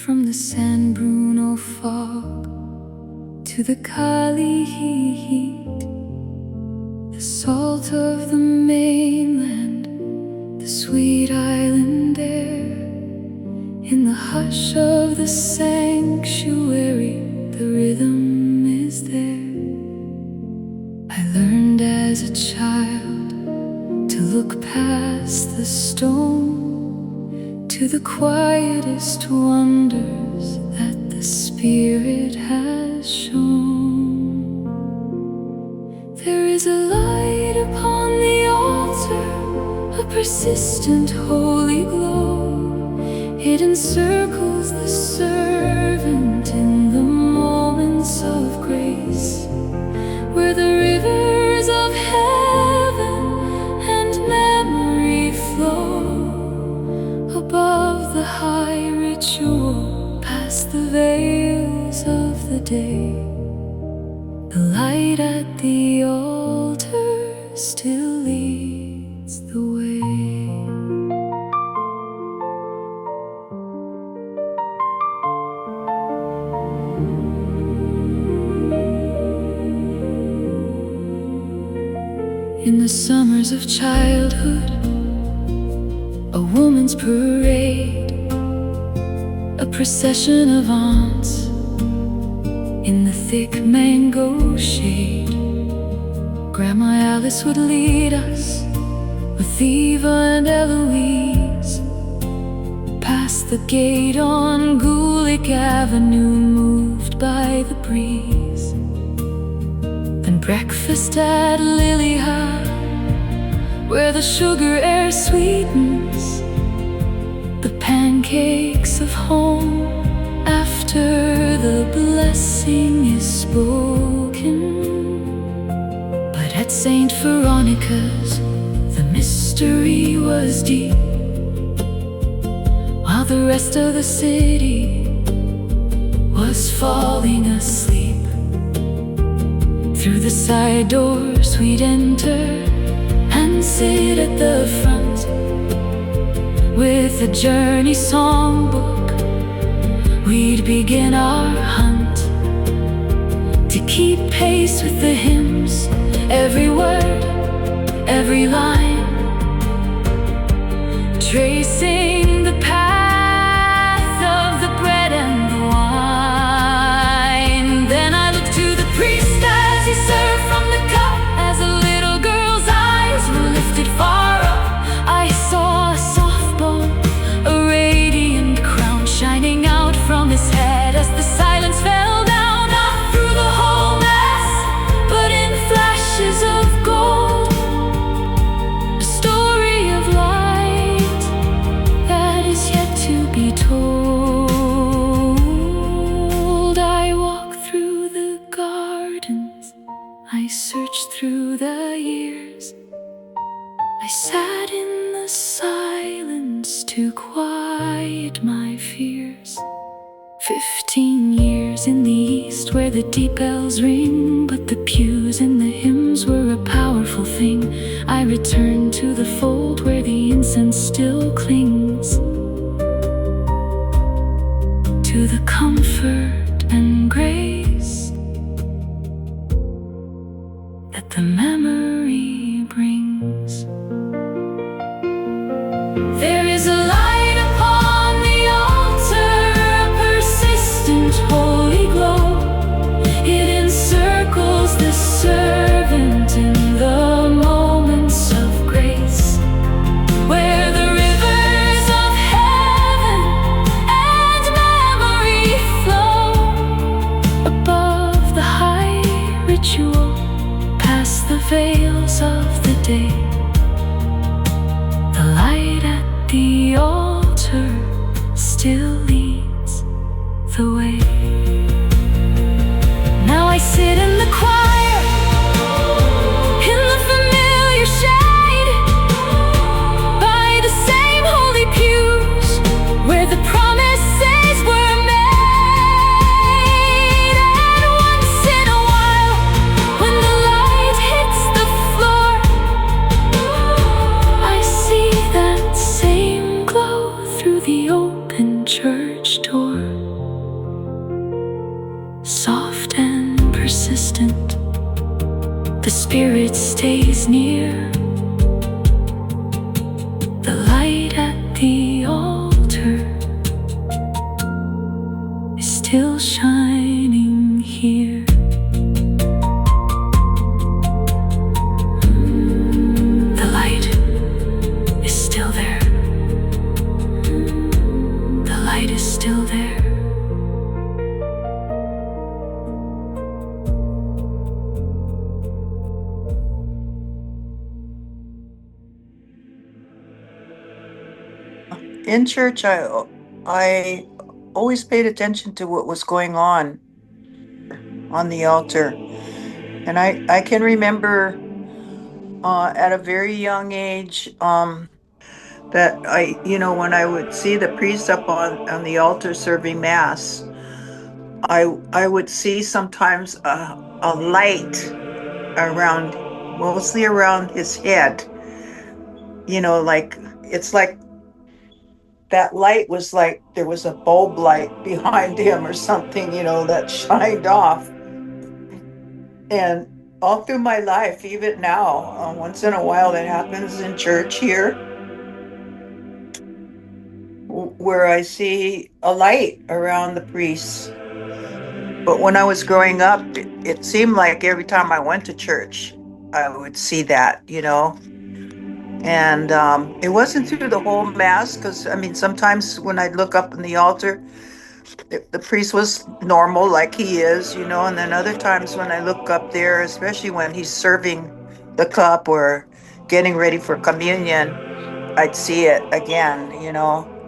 from the San Bruno fog to the Cali heat, the salt of the mainland, the sweet island air. In the hush of the sanctuary, the rhythm is there. I learned as a child to look past the stone to the quietest wonders that the Spirit has shown. There is a light upon the altar, a persistent holy glow. It encircles the servant in the moments of grace, where the rivers of heaven and memory flow. Above the high ritual, past the veils of the day, the light at the altar still leads the way. In the summers of childhood, a woman's parade, a procession of aunts in the thick mango shade. Grandma Alice would lead us with Eva and Eloise past the gate on Gulick Avenue, moved by the breeze. Then breakfast at Lily House, where the sugar air sweetens the pancakes of home after the blessing is spoken. But at St. Veronica's, the mystery was deep, while the rest of the city was falling asleep. Through the side doors we'd enter and sit at the front with a journey songbook. We'd begin our hunt to keep pace with the hymns, every word, every line, tracing the path of the bread and the wine. Then I looked to the priest as he served from the cup, as a little girl's eyes were lifted far up. I saw a soft bow, a radiant crown shining out from his head as the silence fell down, not through the whole mass, but in flashes of gold. A story of light that is yet to be told. I walked through the gardens, I searched through the years, I sat in the silence to quiet my fears. 15 years in the east, where the deep bells ring, but the pews and the hymns were a powerful thing. I returned to the fold where the incense still clings to the comfort and grace that the memory brings. There is a light upon the altar, a persistent holy glow. It encircles the servant in the moments of grace, where the rivers of heaven and memory flow. Above the high ritual, past the veil still shining here. The light is still there. The light is still there. In church, I always paid attention to what was going on the altar. And I can remember at a very young age that when I would see the priest up on the altar serving mass, I would see sometimes a light around, mostly around his head, like it's like that light was like there was a bulb light behind him or something, that shined off. And all through my life, even now, once in a while, that happens in church here, where I see a light around the priests. But when I was growing up, it seemed like every time I went to church, I would see that. And it wasn't through the whole mass, because I mean, sometimes when I'd look up in the altar, the priest was normal, like he is. And then other times when I look up there, especially when he's serving the cup or getting ready for communion, I'd see it again.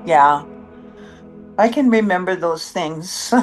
Yeah, I can remember those things.